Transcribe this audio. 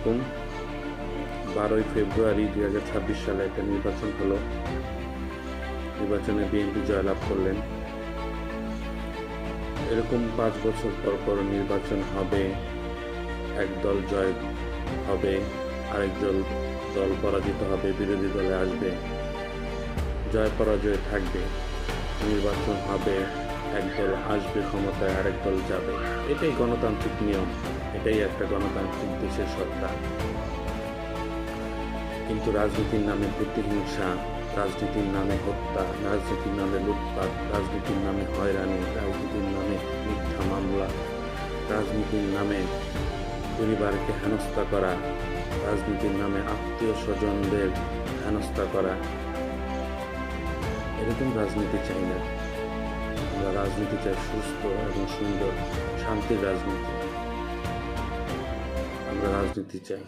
আলাইকুম। 12ই ফেব্রুয়ারি 2026 সালে একটা নির্বাচন হলো। নির্বাচনে বিএনপি জয়লাভ করলেন। এরকম 5 বছর পর পর নির্বাচন হবে, এক দল জয় হবে, আরেক দল পরাজিত হবে, বিরোধী দলে আসবে, জয় পরাজয় থাকবে। নির্বাচন হবে, এক দল আসবে ক্ষমতায়, আরেক দল যাবে। এটাই গণতান্ত্রিক নিয়ম, এটাই একটা গণতান্ত্রিক দেশের সত্তা। কিন্তু রাজনীতির নামে প্রতিহিংসা, রাজনীতির নামে হত্যা, রাজনীতির নামে লুটপাট, রাজনীতির নামে হয়রানি, রাজনীতির নামে মিথ্যা মামলা, রাজনীতির নামে পরিবারকে হেনস্থা করা, রাজনীতির নামে আত্মীয় স্বজনদের হেনস্থা করা, এরকম রাজনীতি চাই না। আমরা রাজনীতি চাই সুস্থ এবং সুন্দর, শান্তির রাজনীতি। আমরা রাজনীতি চাই।